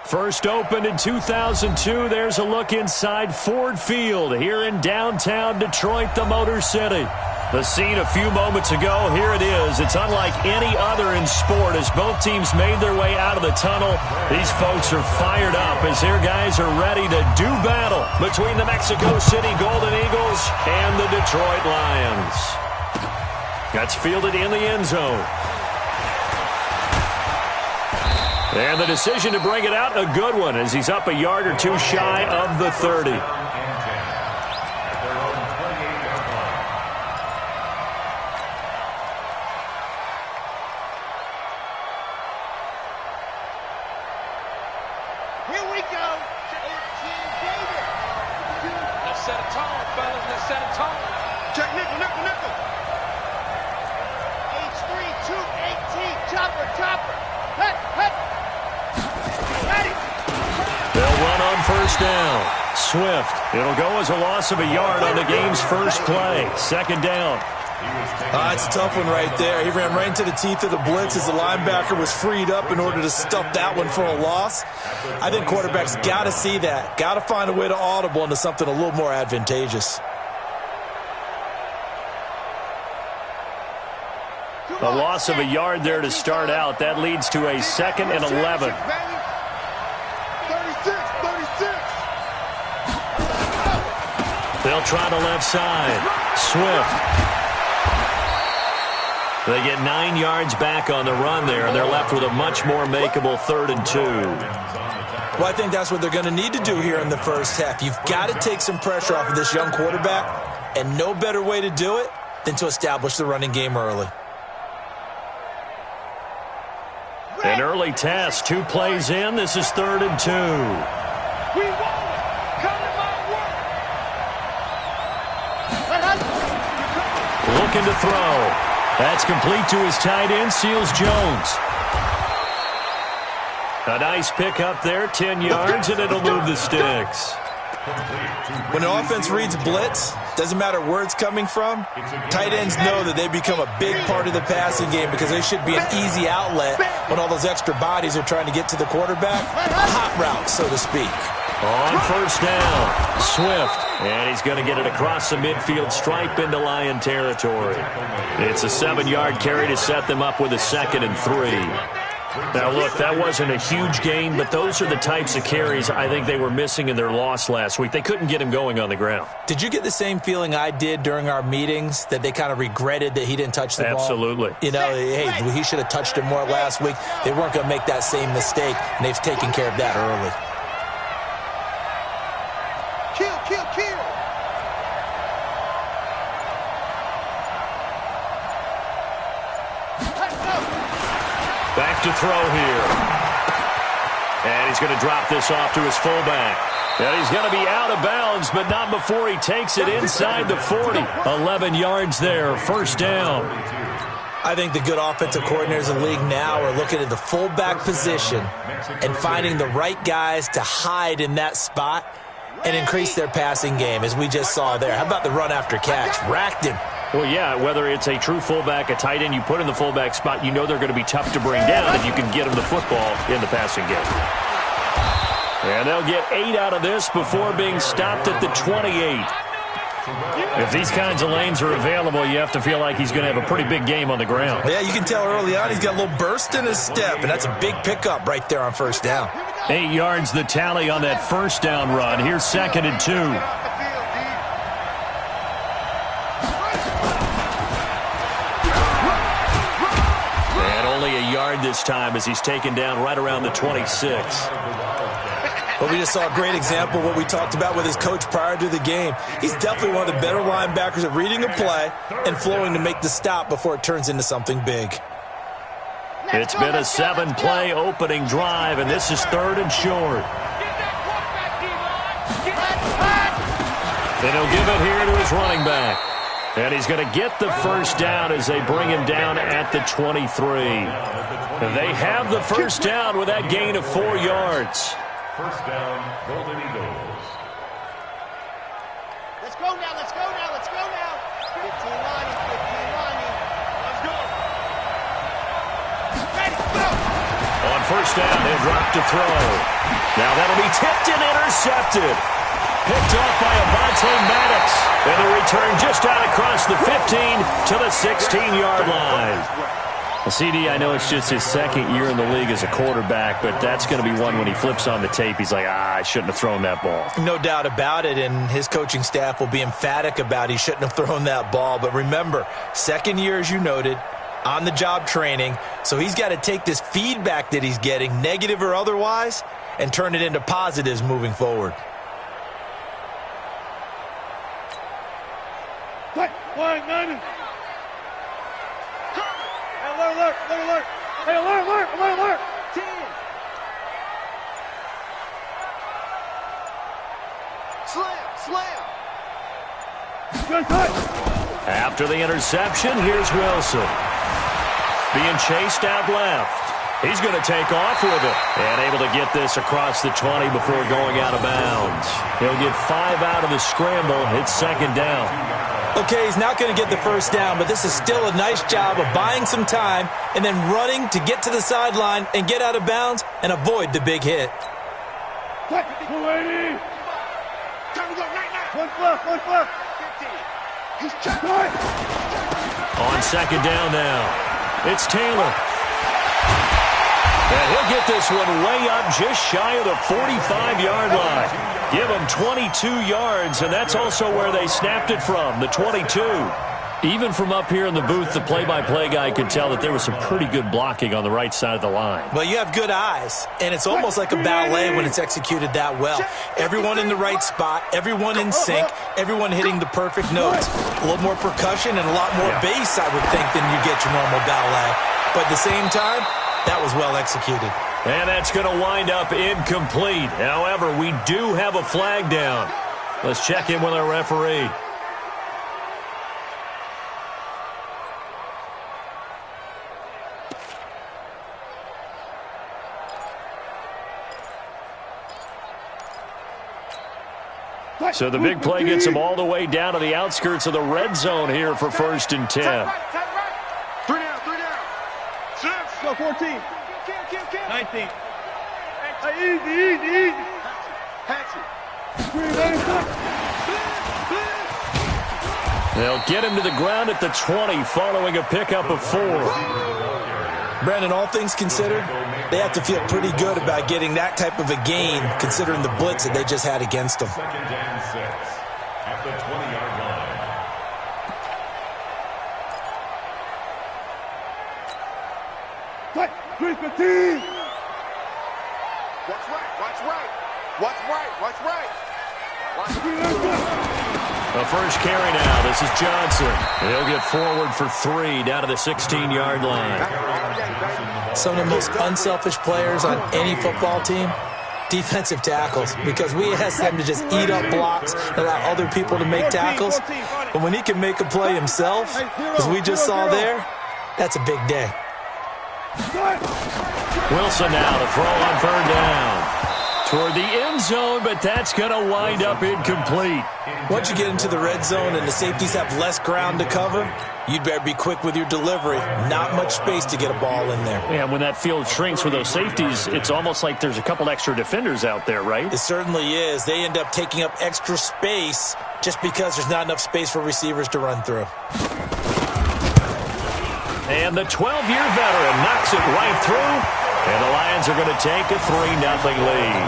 First opened in 2002. There's a look inside Ford Field here in downtown Detroit, the Motor City. The scene a few moments ago, here it is. It's unlike any other in sport as both teams made their way out of the tunnel. These folks are fired up as their guys are ready to do battle between the Mexico City Golden Eagles and the Detroit Lions. That's fielded in the end zone. And the decision to bring it out, a good one, as he's up a yard or two shy of the 30. Here we go. Let's set a tone, fellas. Let's set a tone. Check nickel, nickel, nickel. H3, 218, chopper. Hut, hut. They'll run on first down. Swift. It'll go as a loss of a yard on the game's first play. Second down. It's a tough one right there. He ran right into the teeth of the blitz as the linebacker was freed up in order to stuff that one for a loss. I think quarterbacks got to see that. Got to find a way to audible into something a little more advantageous. A loss of a yard there to start out. That leads to a 2nd and 11. 36. They'll try the left side. Swift. They get 9 yards back on the run there, and they're left with a much more makeable 3rd and 2. Well, I think that's what they're going to need to do here in the first half. You've got to take some pressure off of this young quarterback, and no better way to do it than to establish the running game early. An early test, 2 plays in. This is 3rd and 2. We won it. Coming my way. Looking to throw. That's complete to his tight end, Seals Jones. A nice pickup there, 10 yards, and it'll move the sticks. When an offense reads blitz, doesn't matter where it's coming from, tight ends know that they become a big part of the passing game because they should be an easy outlet when all those extra bodies are trying to get to the quarterback. Hot route, so to speak. On first down, Swift, and he's going to get it across the midfield stripe into Lion territory. It's a 7-yard carry to set them up with a 2nd and 3. Now, look, that wasn't a huge gain, but those are the types of carries I think they were missing in their loss last week. They couldn't get him going on the ground. Did you get the same feeling I did during our meetings, that they kind of regretted that he didn't touch the ball? Absolutely. You know, hey, he should have touched it more last week. They weren't going to make that same mistake, and they've taken care of that early. Kill. Back to throw here. And he's going to drop this off to his fullback. And he's going to be out of bounds, but not before he takes it inside the 40. 11 yards there, first down. I think the good offensive coordinators in the league now are looking at the fullback position and finding the right guys to hide in that spot and increase their passing game, as we just saw there. How about the run after catch? Racked him. Well, yeah, whether it's a true fullback, a tight end, you put in the fullback spot, you know they're going to be tough to bring down if you can get them the football in the passing game. And they'll get 8 out of this before being stopped at the 28. If these kinds of lanes are available, you have to feel like he's going to have a pretty big game on the ground. Yeah, you can tell early on he's got a little burst in his step, and that's a big pickup right there on first down. 8 yards the tally on that first down run. Here's 2nd and 2. And only a yard this time as he's taken down right around the 26. Well, we just saw a great example of what we talked about with his coach prior to the game. He's definitely one of the better linebackers at reading a play and flowing to make the stop before it turns into something big. It's been a 7-play opening drive, and this is 3rd and short. And he'll give it here to his running back. And he's going to get the first down as they bring him down at the 23. And they have the first down with that gain of 4 yards. First down, Golden Eagles. Let's go now. 15 lining. Let's go. Ready, go. On first down, he'll drop to throw. Now that'll be tipped and intercepted. Picked off by Avonte Maddox. And the return just out across the 15 to the 16-yard line. CD, I know it's just his second year in the league as a quarterback, but that's going to be one when he flips on the tape, he's like, I shouldn't have thrown that ball. No doubt about it, and his coaching staff will be emphatic about he shouldn't have thrown that ball. But remember, second year, as you noted, on-the-job training, so he's got to take this feedback that he's getting, negative or otherwise, and turn it into positives moving forward. Alert. 10. Slam. After the interception, here's Wilson. Being chased out left. He's going to take off with it. And able to get this across the 20 before going out of bounds. He'll get 5 out of the scramble. It's second down. Okay, he's not going to get the first down, but this is still a nice job of buying some time and then running to get to the sideline and get out of bounds and avoid the big hit. Time to go right now. 1 fluff. 15. He's checked. On second down now, it's Taylor. And he'll get this one way up just shy of the 45-yard line. Give him 22 yards, and that's also where they snapped it from, the 22. Even from up here in the booth, the play-by-play guy could tell that there was some pretty good blocking on the right side of the line. Well, you have good eyes, and it's almost like a ballet when it's executed that well. Everyone in the right spot, everyone in sync, everyone hitting the perfect notes. A little more percussion and a lot more bass, I would think, than you get your normal ballet. But at the same time, that was well executed. And that's going to wind up incomplete. However, we do have a flag down. Let's check in with our referee. So the big play gets them all the way down to the outskirts of the red zone here for 1st and 10. Three down. 6. 14. 19. Easy. They'll get him to the ground at the 20 following a pickup of 4. Brandon, all things considered, they have to feel pretty good about getting that type of a gain considering the blitz that they just had against them. 2nd and 6 at the 20-yard line. Watch right. The first carry now. This is Johnson. He'll get forward for 3 down to the 16-yard line. Some of the most unselfish players on any football team, defensive tackles, because we ask them to just eat up blocks and allow other people to make tackles. But when he can make a play himself, as we just saw there, that's a big day. Wilson now to throw on 3rd down. Toward the end zone, but that's going to wind up incomplete. Once you get into the red zone and the safeties have less ground to cover, you'd better be quick with your delivery. Not much space to get a ball in there. Yeah, when that field shrinks with those safeties, it's almost like there's a couple extra defenders out there, right? It certainly is. They end up taking up extra space just because there's not enough space for receivers to run through. And the 12-year veteran knocks it right through. And the Lions are going to take a 3-0 lead.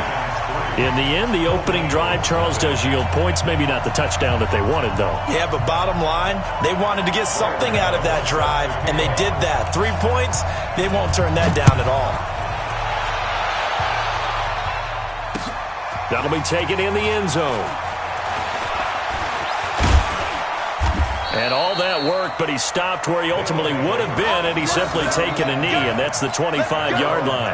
In the end, the opening drive, Charles, does yield points. Maybe not the touchdown that they wanted, though. Yeah, but bottom line, they wanted to get something out of that drive, and they did that. 3 points, they won't turn that down at all. That'll be taken in the end zone. And all that work, but he stopped where he ultimately would have been had he simply taken a knee, and that's the 25-yard line.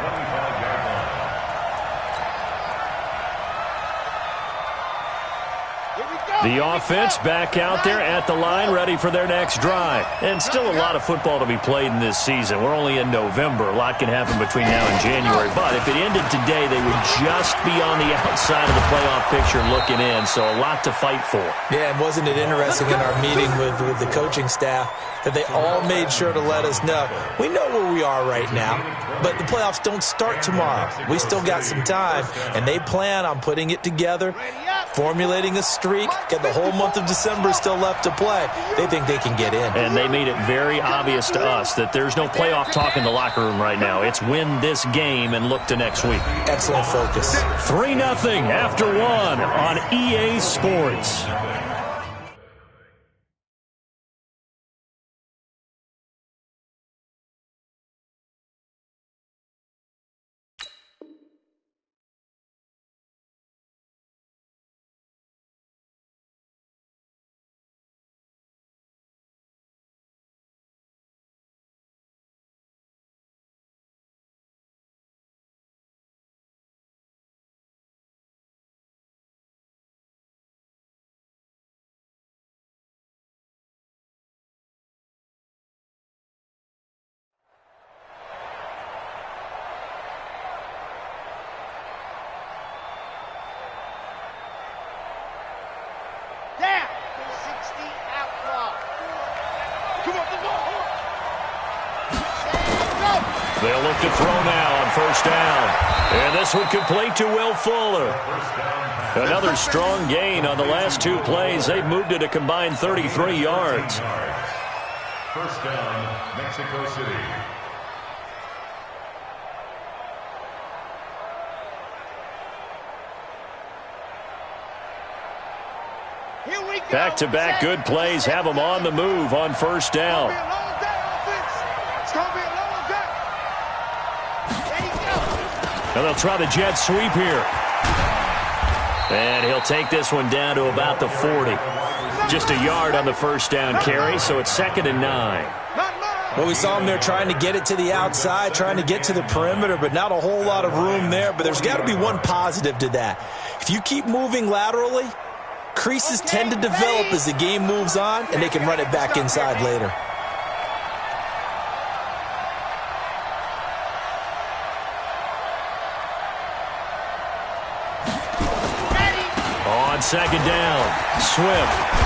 Here we go. The offense back out there at the line, ready for their next drive. And still a lot of football to be played in this season. We're only in November. A lot can happen between now and January. But if it ended today, they would just be on the outside of the playoff picture looking in. So a lot to fight for. Yeah, and wasn't it interesting in our meeting with the coaching staff that they all made sure to let us know, we know where we are right now, but the playoffs don't start tomorrow. We still got some time, and they plan on putting it together, formulating a streak, get the whole month of December still left to play. They think they can get in. And they made it very obvious to us that there's no playoff talk in the locker room right now. It's win this game and look to next week. Excellent focus. 3-0 after 1 on EA Sports. They'll look to throw now on first down. And this one complete to Will Fuller. Another strong gain on the last two plays. They've moved it a combined 33 yards. First down, Mexico City. Back-to-back good plays have them on the move on first down. And they'll try the jet sweep here. And he'll take this one down to about the 40. Just a yard on the first down carry, so it's 2nd and 9. Well, we saw him there trying to get it to the outside, trying to get to the perimeter, but not a whole lot of room there. But there's got to be one positive to that. If you keep moving laterally, creases tend to develop as the game moves on, and they can run it back inside later. On second down, Swift.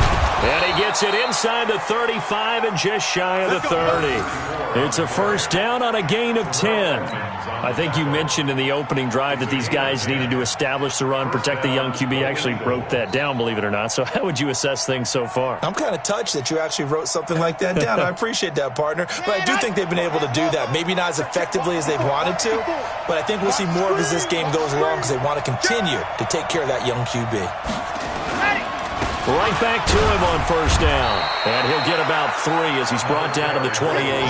And he gets it inside the 35 and just shy of the 30. It's a first down on a gain of 10. I think you mentioned in the opening drive that these guys needed to establish the run, protect the young QB. I actually wrote that down, believe it or not. So how would you assess things so far? I'm kind of touched that you actually wrote something like that down. I appreciate that, partner. But I do think they've been able to do that. Maybe not as effectively as they've wanted to, but I think we'll see more of as this game goes along because they want to continue to take care of that young QB. Right back to him on first down. And he'll get about 3 as he's brought down to the 28.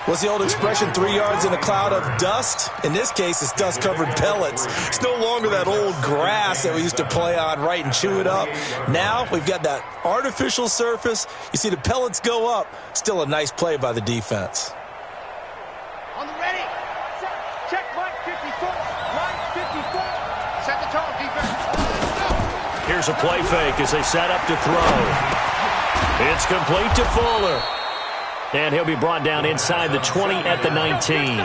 What's the old expression, 3 yards in a cloud of dust? In this case, it's dust-covered pellets. It's no longer that old grass that we used to play on, right, and chew it up. Now we've got that artificial surface. You see the pellets go up. Still a nice play by the defense. On the ready. Check line 54. Line 54. Set the tone, defense. Here's a play fake as they set up to throw. It's complete to Fuller. And he'll be brought down inside the 20 at the 19.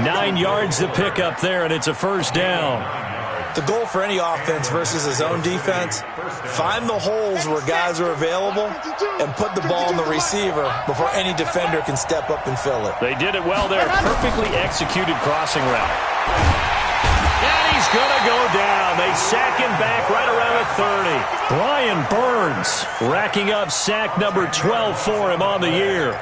9 yards to pick up there, and it's a first down. The goal for any offense versus his own defense, find the holes where guys are available and put the ball in the receiver before any defender can step up and fill it. They did it well there. Perfectly executed crossing route. And he's going to go down. They sack him back right around the 30. Brian Burns racking up sack number 12 for him on the year.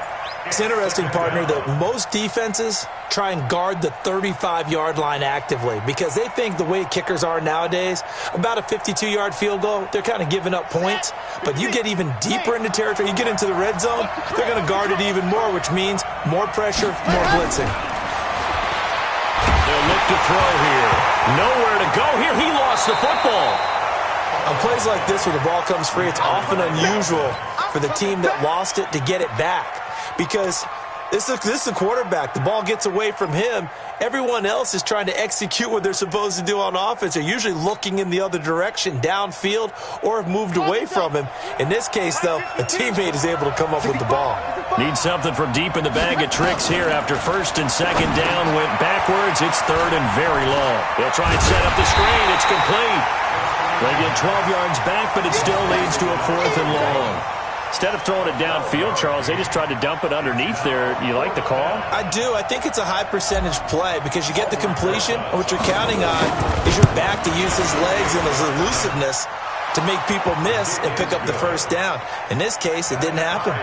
It's interesting, partner, that most defenses try and guard the 35-yard line actively because they think the way kickers are nowadays, about a 52-yard field goal, they're kind of giving up points. But you get even deeper into territory, you get into the red zone, they're going to guard it even more, which means more pressure, more blitzing. They'll look to throw here. Nowhere to go here. He lost the football. On plays like this where the ball comes free, it's often unusual for the team that lost it to get it back because This is the quarterback. The ball gets away from him. Everyone else is trying to execute what they're supposed to do on offense. They're usually looking in the other direction, downfield, or have moved away from him. In this case, though, a teammate is able to come up with the ball. Need something from deep in the bag of tricks here after first and second down went backwards. It's third and very long. They'll try and set up the screen. It's complete. They get 12 yards back, but it still leads to a fourth and long. Instead of throwing it downfield, Charles, they just tried to dump it underneath there. You like the call? I do. I think it's a high percentage play because you get the completion, and what you're counting on is your back to use his legs and his elusiveness to make people miss and pick up the first down. In this case, it didn't happen.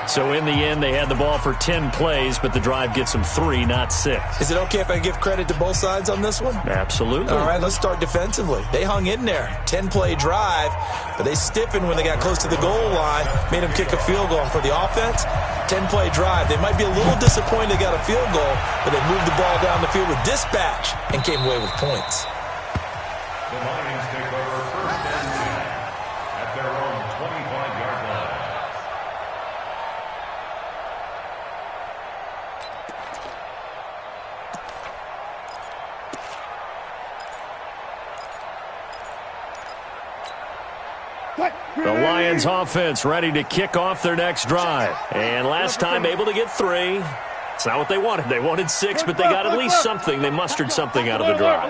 So in the end, they had the ball for 10 plays, but the drive gets them 3, not 6. Is it okay if I give credit to both sides on this one? Absolutely. All right, let's start defensively. They hung in there. 10-play drive, but they stiffened when they got close to the goal line, made them kick a field goal. And for the offense, 10-play drive. They might be a little disappointed they got a field goal, but they moved the ball down the field with dispatch and came away with points. The Lions take over first and 10 at their own 25-yard line. The Lions offense ready to kick off their next drive. And last time able to get 3. It's not what they wanted. They wanted 6, but they got at least something. They mustered something out of the drive.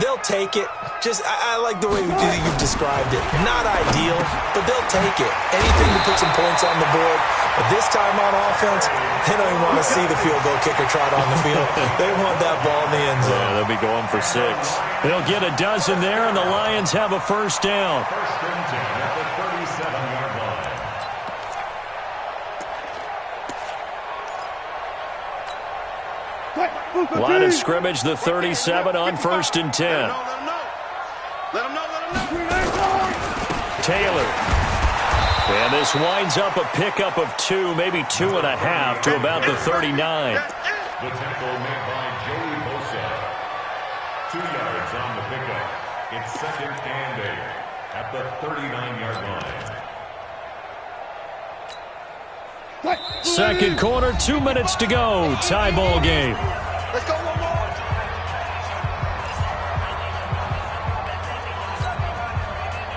They'll take it. I like the way you've described it. Not ideal, but they'll take it. Anything to put some points on the board. But this time on offense, they don't even want to see the field goal kicker trot on the field. They want that ball in the end zone. Yeah, they'll be going for 6. They'll get a dozen there, and the Lions have a first down. First and 10 at the 37-yard line. Line of scrimmage, the 37 on first and 10. Let him know. Taylor. And this winds up a pickup of 2, maybe 2.5 to about the 39. The tackle made by Joey Bosa. 2 yards on the pickup. It's second and 8 at the 39-yard line. Second quarter, 2 minutes to go. Tie ball game. Let's go one more.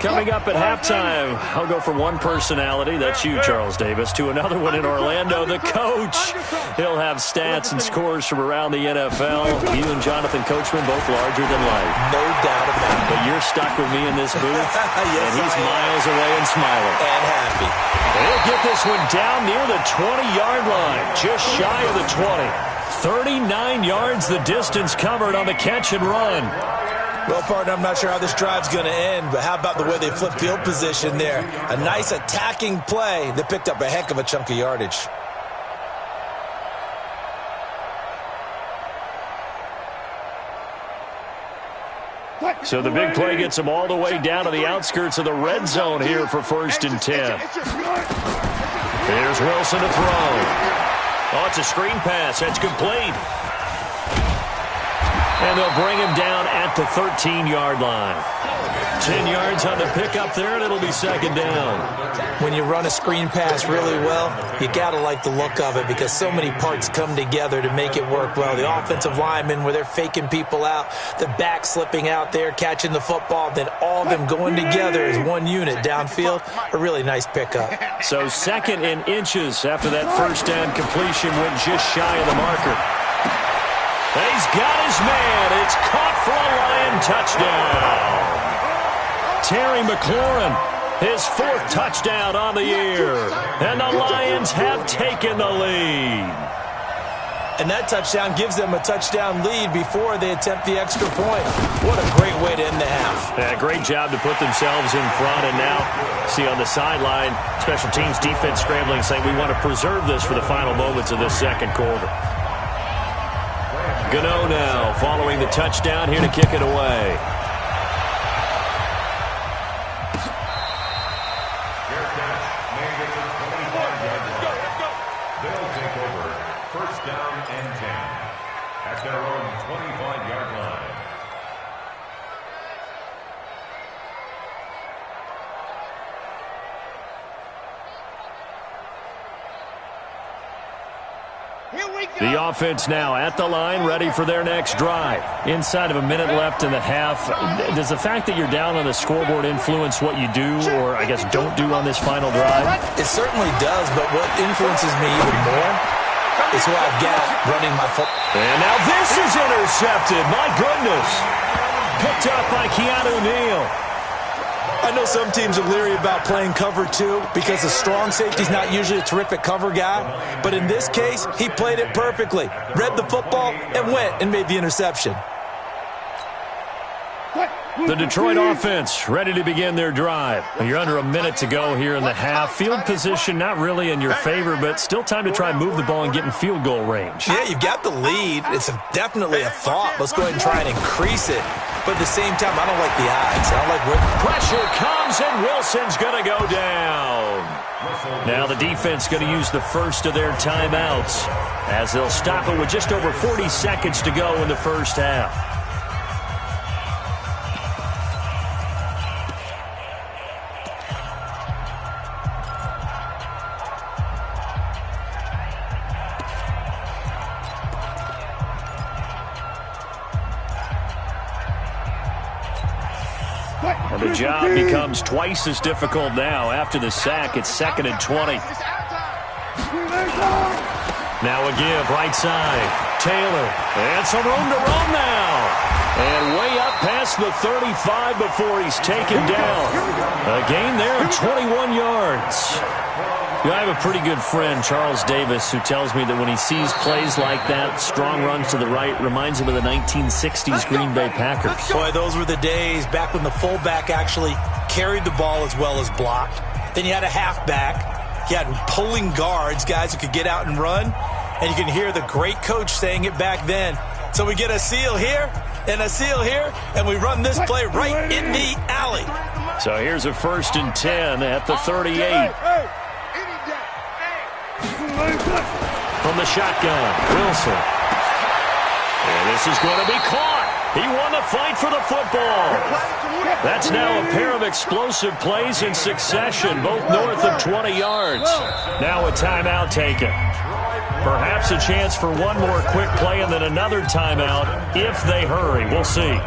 Coming up at halftime, I'll go from one personality, that's you, Charles Davis, to another one in Orlando, the coach. He'll have stats and scores from around the NFL. You and Jonathan Coachman, both larger than life. No doubt about it. But you're stuck with me in this booth, Yes, and he's I am. miles away and smiling. And happy. They'll get this one down near the 20-yard line, just shy of the 20. 39 yards the distance covered on the catch and run. Well, partner, I'm not sure how this drive's going to end, but how about the way they flip field position there? A nice attacking play that picked up a heck of a chunk of yardage. So the big play gets them all the way down to the outskirts of the red zone here for first and 10. Here's Wilson to throw. Oh, it's a screen pass. That's complete. And they'll bring him down at the 13-yard line. 10 yards on the pickup there, and it'll be second down. When you run a screen pass really well, you got to like the look of it because so many parts come together to make it work well. The offensive linemen, where they're faking people out, the back slipping out there, catching the football, then all of them going together as one unit downfield. A really nice pickup. So second in inches after that first down completion went just shy of the marker. He's got his man. It's caught for a Lion touchdown. Terry McLaurin, his 4th touchdown on the year. And the Lions have taken the lead. And that touchdown gives them a touchdown lead before they attempt the extra point. What a great way to end the half. Yeah, great job to put themselves in front. And now, see on the sideline, special teams defense scrambling, saying we want to preserve this for the final moments of this second quarter. Gano now following the touchdown here to kick it away. They'll take over first down and 10 at their own 25-yard line. The offense now at the line, ready for their next drive. Inside of a minute left in the half, does the fact that you're down on the scoreboard influence what you do, or I guess don't do on this final drive? It certainly does, but what influences me even more is who I've got running my football. And now this is intercepted. My goodness. Picked up by Keanu Neal. I know some teams are leery about playing cover two because the strong safety's not usually a terrific cover guy. But in this case, he played it perfectly. Read the football and went and made the interception. The Detroit offense ready to begin their drive. You're under a minute to go here in the half. Field position not really in your favor, but still time to try and move the ball and get in field goal range. Yeah, you've got the lead. It's definitely a thought. Let's go ahead and try and increase it. But at the same time, I don't like the odds. I don't like what pressure comes, and Wilson's going to go down. Now the defense going to use the first of their timeouts as they'll stop it with just over 40 seconds to go in the first half. And the job becomes twice as difficult now. After the sack, it's 2nd and 20. Now a give, right side. Taylor, and some room to run now. And way up past the 35 before he's taken down. A gain there of 21 yards. I have a pretty good friend, Charles Davis, who tells me that when he sees plays like that, strong runs to the right, reminds him of the 1960s Green Bay Packers. Boy, those were the days back when the fullback actually carried the ball as well as blocked. Then you had a halfback. You had pulling guards, guys who could get out and run. And you can hear the great coach saying it back then. So we get a seal here and a seal here, and we run this play right in the alley. So here's a 1st and 10 at the 38. From the shotgun, Wilson. And this is going to be caught. He won the fight for the football. That's now a pair of explosive plays in succession, both north of 20 yards. Now a timeout taken. Perhaps a chance for one more quick play and then another timeout if they hurry. We'll see.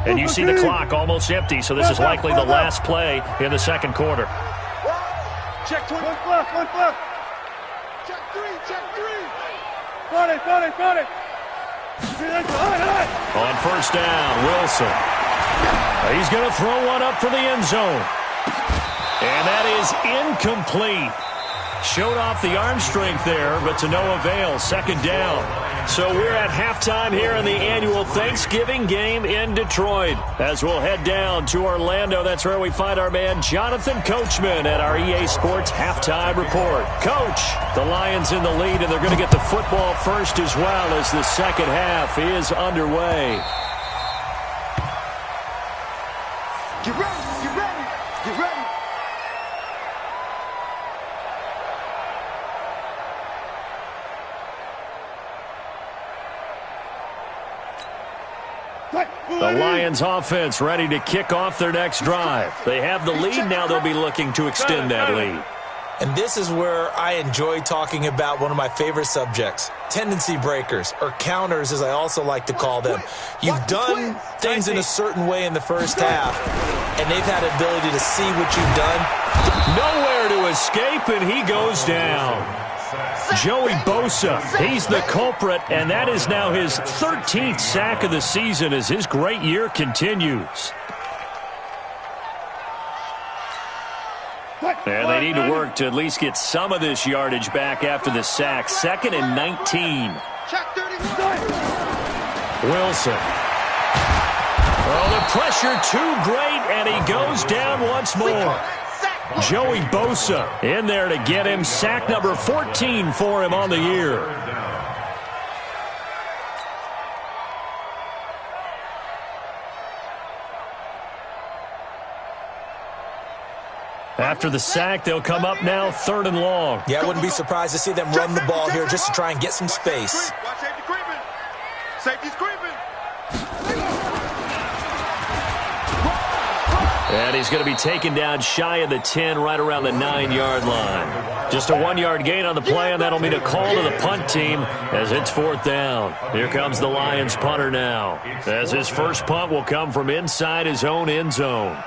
And you see the clock almost empty, so this is likely the last play in the second quarter. Check 20. One fluff. Check three. Got it. On 1st down, Wilson. He's going to throw one up for the end zone. And that is incomplete. Showed off the arm strength there, but to no avail. 2nd down. So we're at halftime here in the annual Thanksgiving game in Detroit. As we'll head down to Orlando, that's where we find our man Jonathan Coachman at our EA Sports Halftime Report. Coach, the Lions in the lead, and they're going to get the football first as well as the second half is underway. Get ready. The Lions offense ready to kick off their next drive. They have the lead. Now they'll be looking to extend that lead. And this is where I enjoy talking about one of my favorite subjects, tendency breakers, or counters as I also like to call them. You've done things in a certain way in the first half, and they've had ability to see what you've done. Nowhere to escape, and he goes down. Joey Bosa, he's the culprit, and that is now his 13th sack of the season as his great year continues. And they need to work to at least get some of this yardage back after the sack. 2nd and 19. Wilson. Oh, the pressure too great, and he goes down once more. Joey Bosa in there to get him. Sack number 14 for him on the year. After the sack, they'll come up now 3rd and long. Yeah, I wouldn't be surprised to see them run the ball here just to try and get some space. Safety's creeping. And he's going to be taken down shy of the 10, right around the 9-yard line. Just a 1-yard gain on the play, and that'll mean a call to the punt team as it's 4th down. Here comes the Lions punter now, as his first punt will come from inside his own end zone.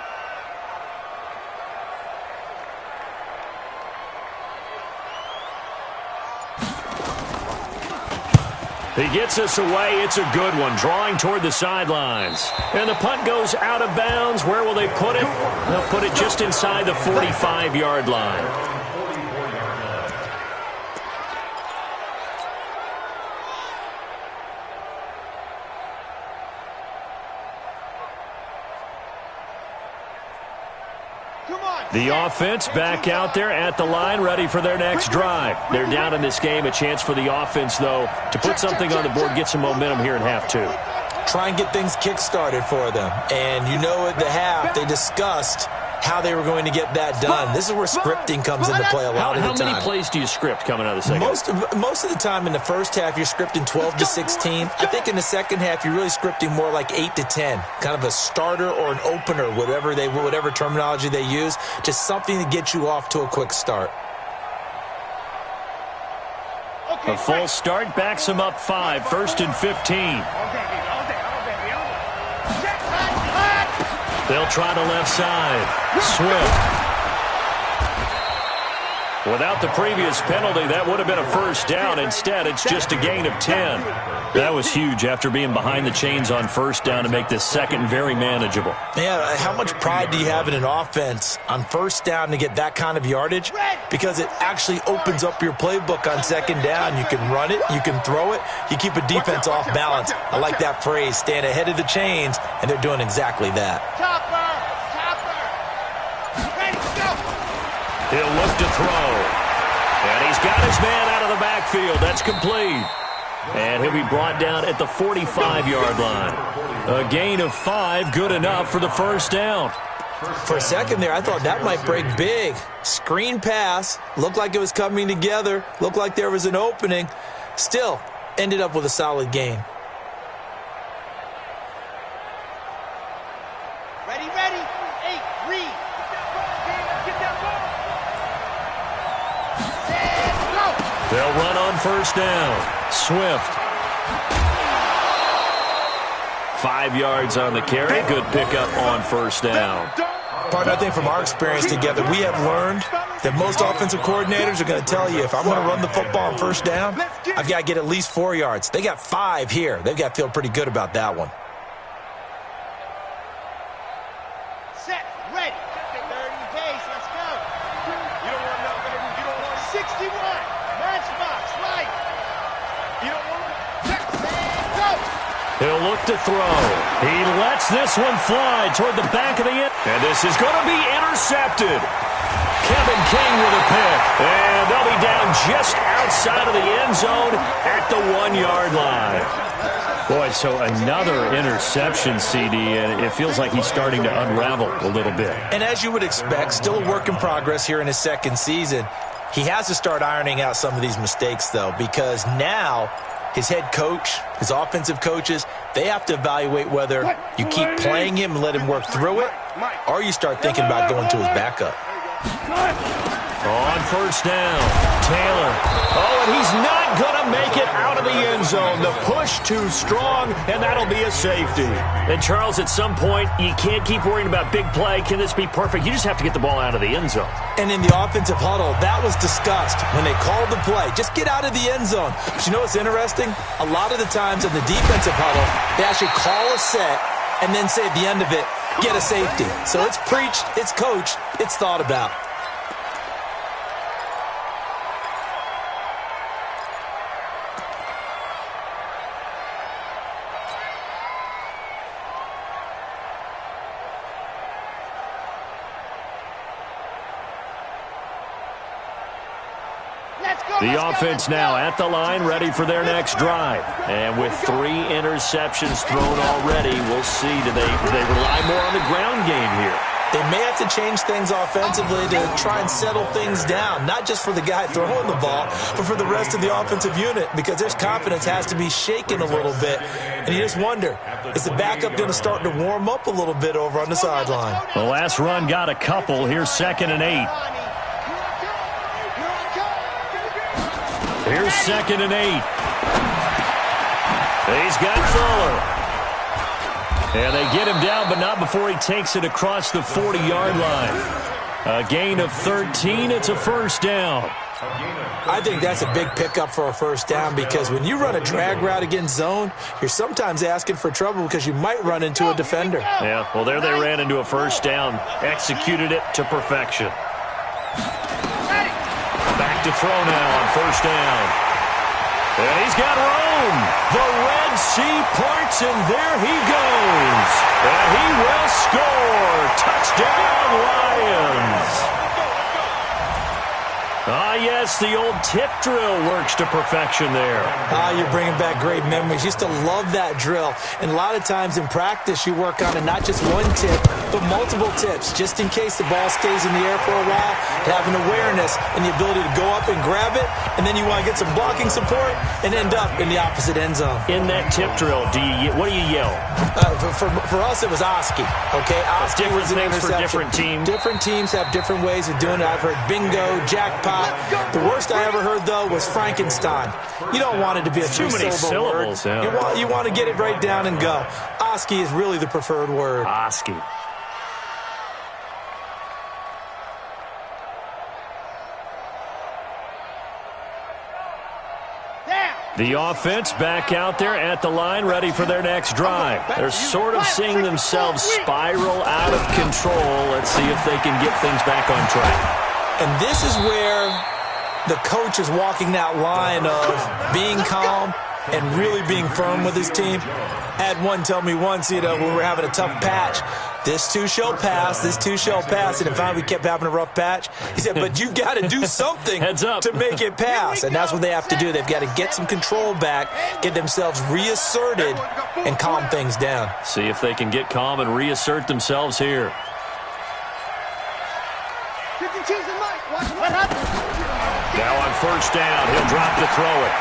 He gets us away. It's a good one, drawing toward the sidelines. And the punt goes out of bounds. Where will they put it? They'll put it just inside the 45-yard line. The offense back out there at the line, ready for their next drive. They're down in this game. A chance for the offense, though, to put something on the board, get some momentum here in half 2. Try and get things kick-started for them. And you know at the half, they discussed how they were going to get that done. This is where scripting comes into play a lot of the time. How many plays do you script coming out of the second half? Most of the time in the first half, you're scripting 12 to 16. I think in the second half, you're really scripting more like 8 to 10. Kind of a starter or an opener, whatever terminology they use. Just something to get you off to a quick start. A false start backs him up 5, 1st and 15. They'll try the left side. Swift. Without the previous penalty, that would have been a first down. Instead, it's just a gain of 10. That was huge after being behind the chains on first down to make this second very manageable. Yeah, how much pride do you have in an offense on first down to get that kind of yardage? Because it actually opens up your playbook on second down. You can run it, you can throw it, you keep a defense off balance. I like that phrase, stand ahead of the chains, and they're doing exactly that. He'll look to throw. And he's got his man out of the backfield. That's complete. And he'll be brought down at the 45-yard line. A gain of 5, good enough for the first down. For a second there, I thought that might break big. Screen pass. Looked like it was coming together. Looked like there was an opening. Still, ended up with a solid gain. Ready, ready. 8, read. They'll run on first down. Swift. 5 yards on the carry. Good pickup on first down. Partner, I think from our experience together, we have learned that most offensive coordinators are going to tell you, if I'm going to run the football on first down, I've got to get at least 4 yards. They got 5 here. They've got to feel pretty good about that one. Set, ready. 30 pace, let's go. You don't want nothing, you don't want 61. Matchbox, right. You don't want set, go. He'll look to throw. He lets this one fly toward the back of the end. And this is going to be intercepted. Kevin King with a pick. And they'll be down just outside of the end zone at the 1-yard line. Boy, so another interception, CD, and it feels like he's starting to unravel a little bit. And as you would expect, still a work in progress here in his second season. He has to start ironing out some of these mistakes, though, because now his head coach, his offensive coaches, they have to evaluate whether you keep playing him and let him work through it, or you start thinking about going to his backup. On first down, Taylor. Oh, and he's not going to make it out of the end zone. The push too strong, and that'll be a safety. And, Charles, at some point, you can't keep worrying about big play. Can this be perfect? You just have to get the ball out of the end zone. And in the offensive huddle, that was discussed when they called the play. Just get out of the end zone. But you know what's interesting? A lot of the times in the defensive huddle, they actually call a set and then say at the end of it, get a safety. So it's preached, it's coached, it's thought about. The offense now at the line, ready for their next drive. And with 3 interceptions thrown already, we'll see. Do they rely more on the ground game here? They may have to change things offensively to try and settle things down, not just for the guy throwing the ball, but for the rest of the offensive unit, because their confidence has to be shaken a little bit. And you just wonder, is the backup going to start to warm up a little bit over on the sideline? The last run got a couple. Here's 2nd and 8. Here's 2nd and 8. He's got Fuller. And they get him down, but not before he takes it across the 40-yard line. A gain of 13. It's a first down. I think that's a big pickup for a first down, because when you run a drag route against zone, you're sometimes asking for trouble because you might run into a defender. Yeah, well, there they ran into a first down. Executed it to perfection. Back to throw now on first down. And he's got room. The Red Sea parts, and there he goes. And he will score. Touchdown, Lions. Ah, yes, the old tip drill works to perfection there. Ah, you're bringing back great memories. Used to love that drill. And a lot of times in practice, you work on it, not just one tip, but multiple tips, just in case the ball stays in the air for a while, to have an awareness and the ability to go up and grab it, and then you want to get some blocking support and end up in the opposite end zone. In that tip drill, what do you yell? For us, it was Oski. Okay, Oski was an things for interception. different teams. Different teams have different ways of doing it. I've heard bingo, jackpot. The worst I ever heard, though, was Frankenstein. You don't want it to be a too many syllables. word. Yeah. You want to get it right down and go. Oski is really the preferred word. Oski. The offense back out there at the line, ready for their next drive. They're sort of seeing themselves spiral out of control. Let's see if they can get things back on track. And this is where the coach is walking that line of being calm and really being firm with his team. I had one tell me once, when we were having a tough patch, this too shall pass, this too shall pass. And finally we kept having a rough patch. He said, but you got to do something Heads up. to make it pass. And that's what they have to do. They've got to get some control back, get themselves reasserted, and calm things down. See if they can get calm and reassert themselves here. Now on first down, he'll drop to throw it.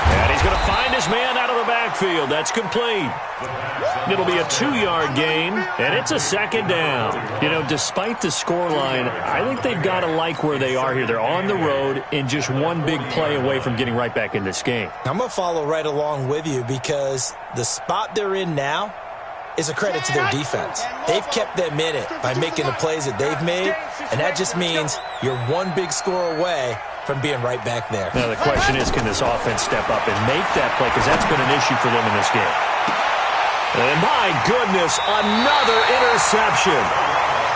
And he's going to find his man out of the backfield. That's complete. It'll be a 2-yard gain, and it's a 2nd down. Despite the scoreline, I think they've got to like where they are here. They're on the road and just one big play away from getting right back in this game. I'm going to follow right along with you, because the spot they're in now is a credit to their defense. They've kept them in it by making the plays that they've made, and that just means you're one big score away from being right back there. Now the question is, can this offense step up and make that play, because that's been an issue for them in this game. And my goodness, another interception.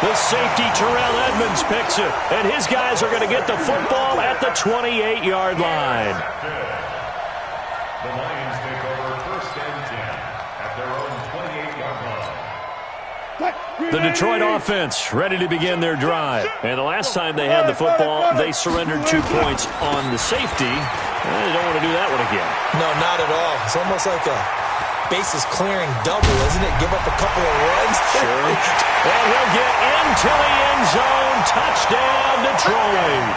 The safety, Terrell Edmonds, picks it, and his guys are going to get the football at the 28-yard line. The Lions take over first and 10 at their own 28-yard line. The Detroit offense ready to begin their drive. And the last time they had the football, they surrendered 2 points on the safety. They don't want to do that one again. No, not at all. It's almost like a bases clearing double, isn't it? Give up a couple of runs. Sure. And he'll get into the end zone. Touchdown, Detroit.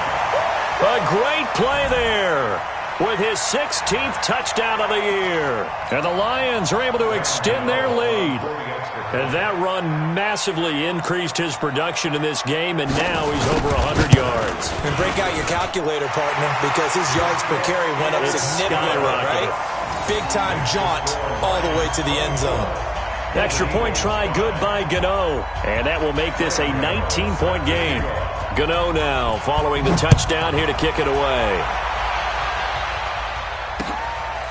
A great play there with his 16th touchdown of the year. And the Lions are able to extend their lead. And that run massively increased his production in this game, and now he's over 100 yards. And break out your calculator, partner, because his yards per carry went up significantly, right? Big-time jaunt all the way to the end zone. Extra point try, good by Gano. And that will make this a 19-point game. Gano now following the touchdown here to kick it away.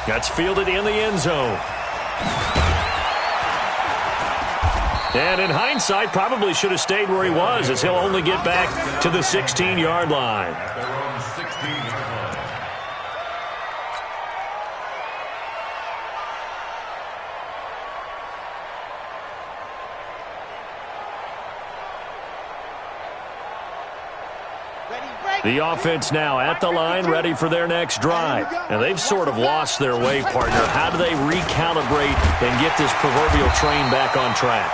That's fielded in the end zone. And in hindsight, probably should have stayed where he was, as he'll only get back to the 16-yard line. At their own 16-yard line. The offense now at the line, ready for their next drive. And they've sort of lost their way, partner. How do they recalibrate and get this proverbial train back on track?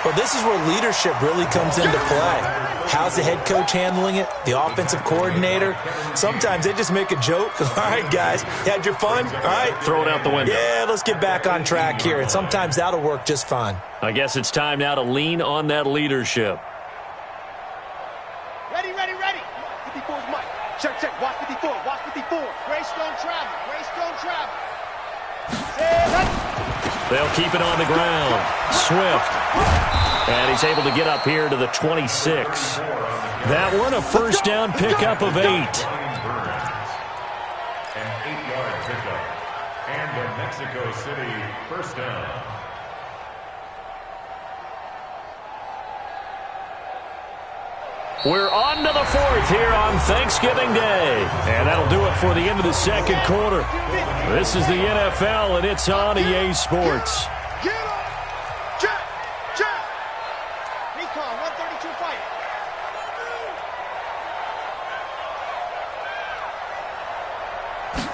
Well, this is where leadership really comes into play. How's the head coach handling it? The offensive coordinator? Sometimes they just make a joke. All right, guys, you had your fun? All right. Throw it out the window. Yeah, let's get back on track here. And sometimes that'll work just fine. I guess it's time now to lean on that leadership. Ready, ready, ready. 54's Mike. Check, check. Watch 54. Watch 54. Greystone travel. Greystone travel. They'll keep it on the ground. Swift. And he's able to get up here to the 26. That one a first down pickup of 8. An 8-yard pickup. And the Mexico City first down. We're on to the 4th here on Thanksgiving Day. And that'll do it for the end of the second quarter. This is the NFL, and it's on EA Sports. Get up. Check. Check. Recon 132 fight.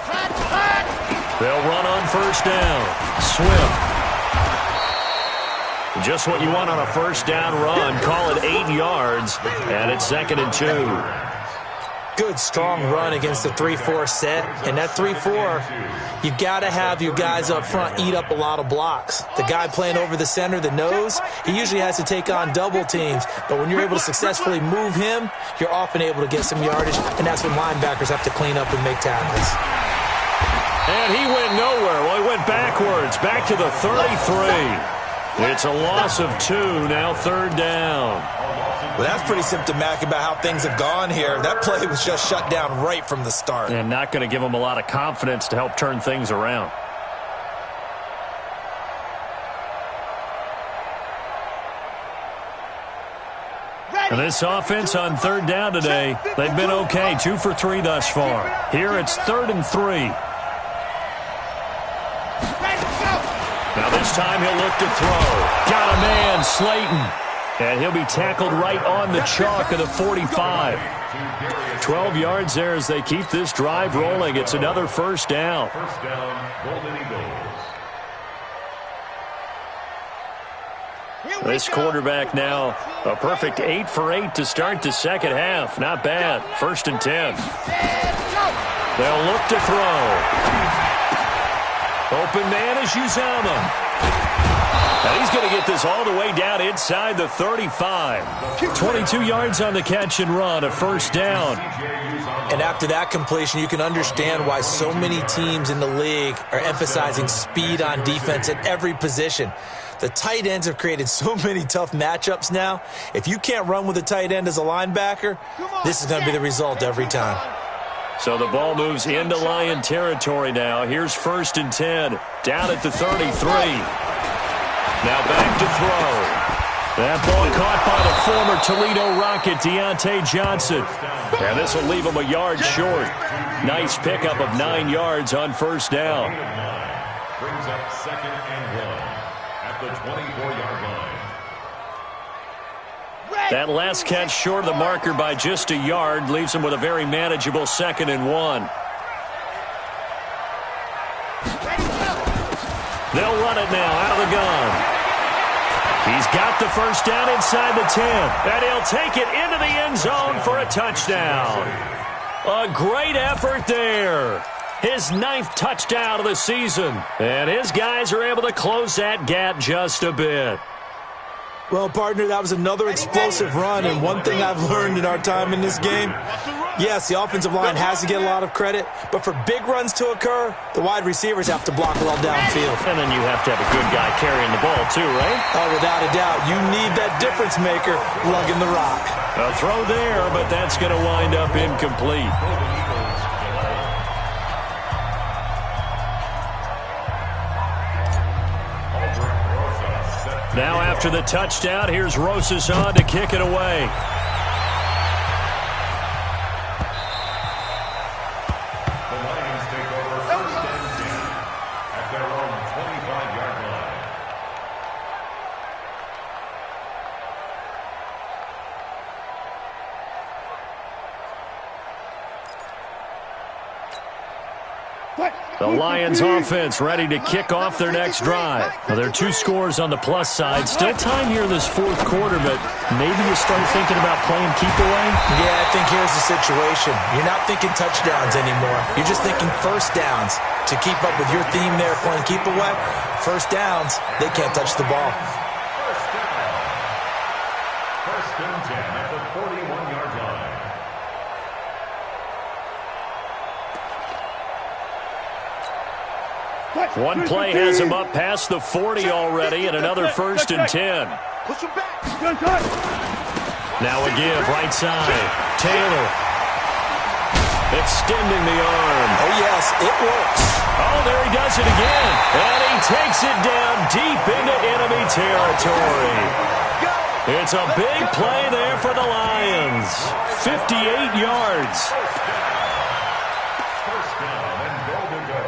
Hot, hot. They'll run on first down. Swift. Just what you want on a first down run. Call it 8 yards, and it's 2nd and 2. Good, strong run against the 3-4 set. And that 3-4, you got to have your guys up front eat up a lot of blocks. The guy playing over the center, the nose, he usually has to take on double teams. But when you're able to successfully move him, you're often able to get some yardage, and that's when linebackers have to clean up and make tackles. And he went nowhere. Well, he went backwards, back to the 33. It's a loss of 2, now 3rd down. Well, that's pretty symptomatic about how things have gone here. That play was just shut down right from the start. And not going to give them a lot of confidence to help turn things around. And this offense on 3rd down today, they've been okay, 2 for 3 thus far. Here it's 3rd and 3. Now this time he'll look to throw. Got a man, Slayton. And he'll be tackled right on the chalk of the 45. 12 yards there as they keep this drive rolling. It's another first down. First down, Golden Eagles. This quarterback now, a perfect 8 for 8 to start the second half. Not bad. 1st and 10. They'll look to throw. Open man is Uzama. And he's going to get this all the way down inside the 35. 22 yards on the catch and run, a first down. And after that completion, you can understand why so many teams in the league are emphasizing speed on defense at every position. The tight ends have created so many tough matchups now. If you can't run with a tight end as a linebacker, this is going to be the result every time. So the ball moves into Lion territory now. Here's 1st and 10, down at the 33. Now back to throw. That ball caught by the former Toledo Rocket, Deontay Johnson. And this will leave him a yard short. Nice pickup of 9 yards on first down. Brings up 2nd and 1 at the 24-yard line. That last catch short of the marker by just a yard leaves him with a very manageable 2nd and 1. They'll run it now out of the gun. He's got the first down inside the 10. And he'll take it into the end zone for a touchdown. A great effort there. His 9th touchdown of the season. And his guys are able to close that gap just a bit. Well, partner, that was another explosive run, and one thing I've learned in our time in this game, yes, the offensive line has to get a lot of credit, but for big runs to occur, the wide receivers have to block well downfield. And then you have to have a good guy carrying the ball too, right? Oh, without a doubt. You need that difference maker lugging the rock. A throw there, but that's going to wind up incomplete. Now after the touchdown, here's Rosas on to kick it away. The Lions take over 1st and 10 at their own 25-yard line. The Lions offense ready to kick off their next drive. Well, there are 2 scores on the plus side. Still time here in this 4th quarter, but maybe you start thinking about playing keep away? Yeah, I think here's the situation. You're not thinking touchdowns anymore. You're just thinking first downs. To keep up with your theme there, playing keep away, first downs, they can't touch the ball. First and 10 at the 41-yard line. One play has him up past the 40 already, and another first and 10. Now a give, right side. Taylor. Extending the arm. Oh, yes, it works. Oh, there he does it again. And he takes it down deep into enemy territory. It's a big play there for the Lions. 58 yards. First down and goal to go.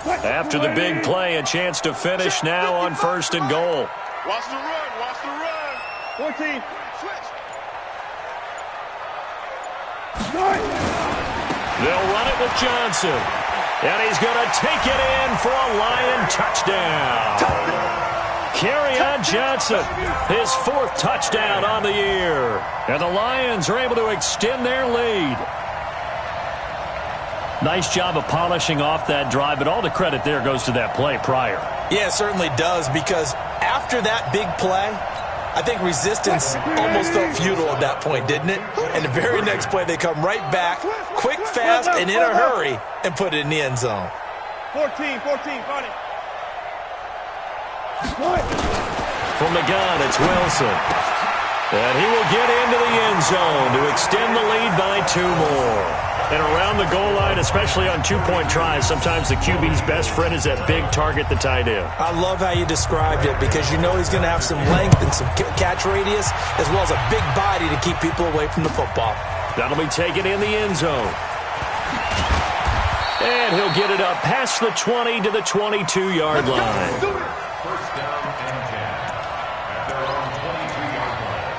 After the big play, a chance to finish now on first and goal. Watch the run. Watch the run. 14. Switch. They'll run it with Johnson. And he's going to take it in for a Lion touchdown. Kerryon Johnson, his 4th touchdown on the year. And the Lions are able to extend their lead. Nice job of polishing off that drive, but all the credit there goes to that play prior. Yeah, it certainly does, because after that big play, I think resistance almost felt futile at that point, didn't it? And the very next play, they come right back, quick, fast, and in a hurry, and put it in the end zone. 14, got it. From the gun, it's Wilson. And he will get into the end zone to extend the lead by 2 more. And around the goal line, especially on 2-point tries, sometimes the QB's best friend is that big target, the tight end. I love how you described it, because you know he's going to have some length and some catch radius, as well as a big body to keep people away from the football. That'll be taken in the end zone. And he'll get it up past the 20 to the 22-yard line. First down and 10 at their own 22-yard line.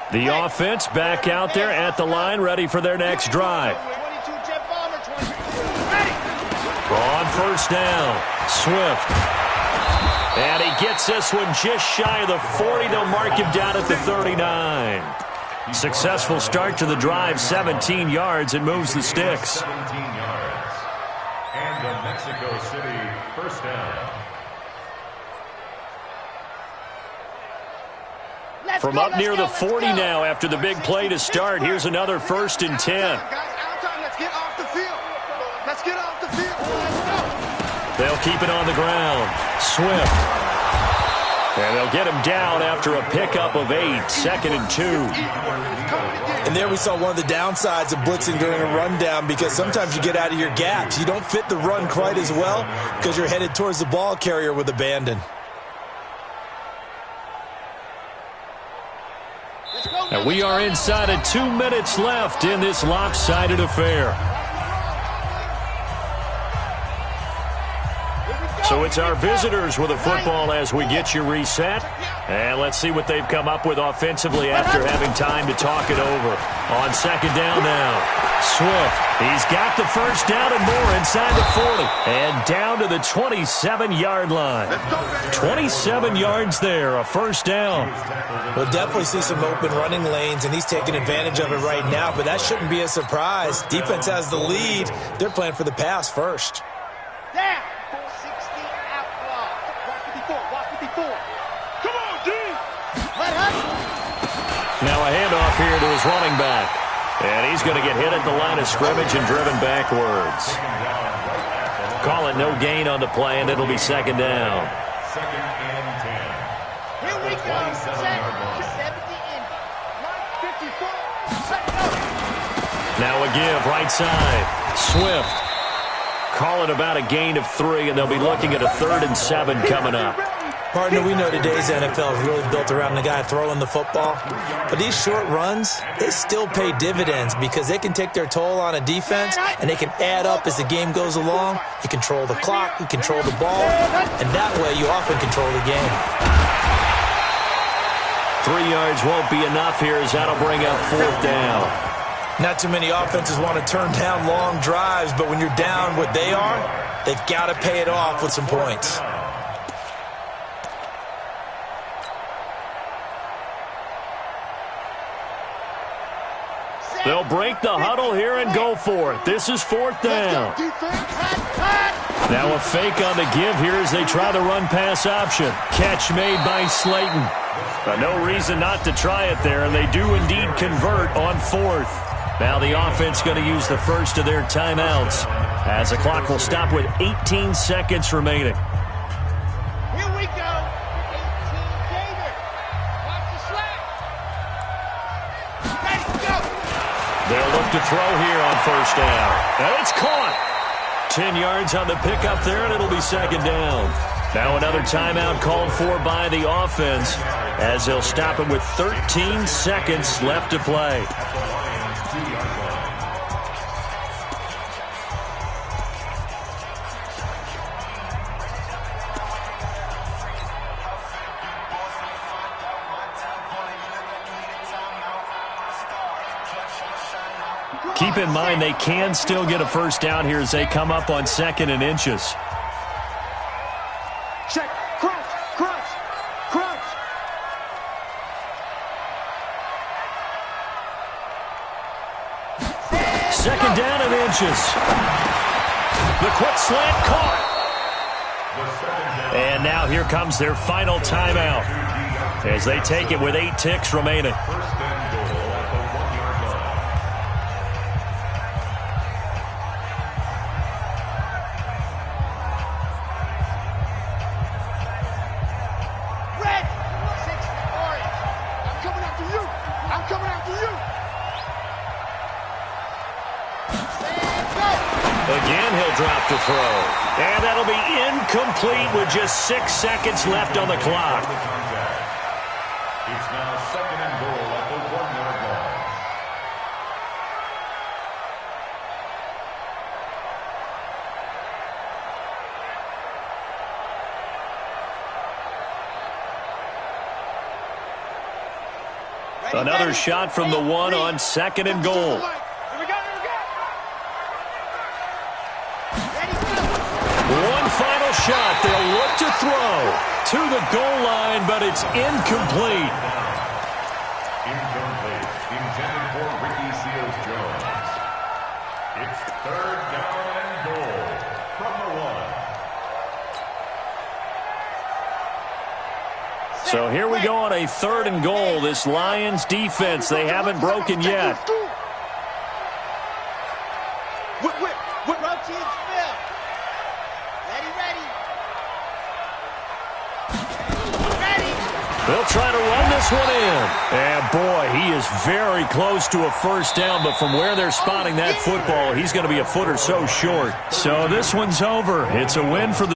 The offense back out there at the line, ready for their next drive. 22 jet bomber, 22. Ready. On first down, Swift. And he gets this one just shy of the 40. They'll mark him down at the 39. Successful start to the drive, 17 yards, and moves the sticks. 17 yards. And the Mexico City first down. From up near the 40 now after the big play to start. Here's another first and 10. Guys, out time. Let's get off the field. Let's get off the field. Let's go. They'll keep it on the ground. Swift. And they'll get him down after a pickup of 8. 2nd and 2. And there we saw one of the downsides of blitzing during a rundown, because sometimes you get out of your gaps. You don't fit the run quite as well because you're headed towards the ball carrier with abandon. And we are inside of 2 minutes left in this lopsided affair. So it's our visitors with the football as we get you reset. And let's see what they've come up with offensively after having time to talk it over. On second down now, Swift. He's got the first down and more inside the 40. And down to the 27-yard line. 27 yards there, a first down. We'll definitely see some open running lanes, and he's taking advantage of it right now, but that shouldn't be a surprise. Defense has the lead. They're playing for the pass first. Down. 60 out block. Watch 54. Come on, D. Let Now a handoff here to his running back. And he's going to get hit at the line of scrimmage and driven backwards. Call it no gain on the play, and it'll be second down. Second and 10. Here we go. 70 in. 54. Let's go. Now a give, right side. Swift. calling about a gain of 3, and they'll be looking at a 3rd and 7 coming up. Partner, we know today's NFL is really built around the guy throwing the football. But these short runs, they still pay dividends because they can take their toll on a defense, and they can add up as the game goes along. You control the clock, you control the ball, and that way you often control the game. 3 yards won't be enough here as that'll bring up 4th down. Not too many offenses want to turn down long drives, but when you're down what they are, they've got to pay it off with some points. They'll break the huddle here and go for it. This is 4th down. Now a fake on the give here as they try the run-pass option. Catch made by Slayton. No reason not to try it there, and they do indeed convert on 4th. Now the offense going to use the first of their timeouts as the clock will stop with 18 seconds remaining. Here we go. 18 Gator. Watch the slack. Ready, go. They'll look to throw here on 1st down. And it's caught. 10 yards on the pickup there, and it'll be 2nd down. Now another timeout called for by the offense as they'll stop it with 13 seconds left to play. Keep in mind they can still get a 1st down here as they come up on 2nd and inches. Check. Crunch. Crunch. Crunch. 2nd down and inches. The quick slant caught. And now here comes their final timeout as they take it with 8 ticks remaining. Again, he'll drop to throw. And that'll be incomplete with just 6 seconds left on the clock. It's now 2nd and goal at the 1-yard line. Another shot from the 1 on 2nd and goal. One final shot. They'll look to throw to the goal line, but it's incomplete. Incomplete. Intended for Ricky Seals-Jones. It's 3rd down and goal from the 1. So here we go on a 3rd and goal. This Lions defense, they haven't broken yet. They'll try to run this one in. And, boy, he is very close to a 1st down, but from where they're spotting that football, he's going to be a foot or so short. So this one's over. It's a win for the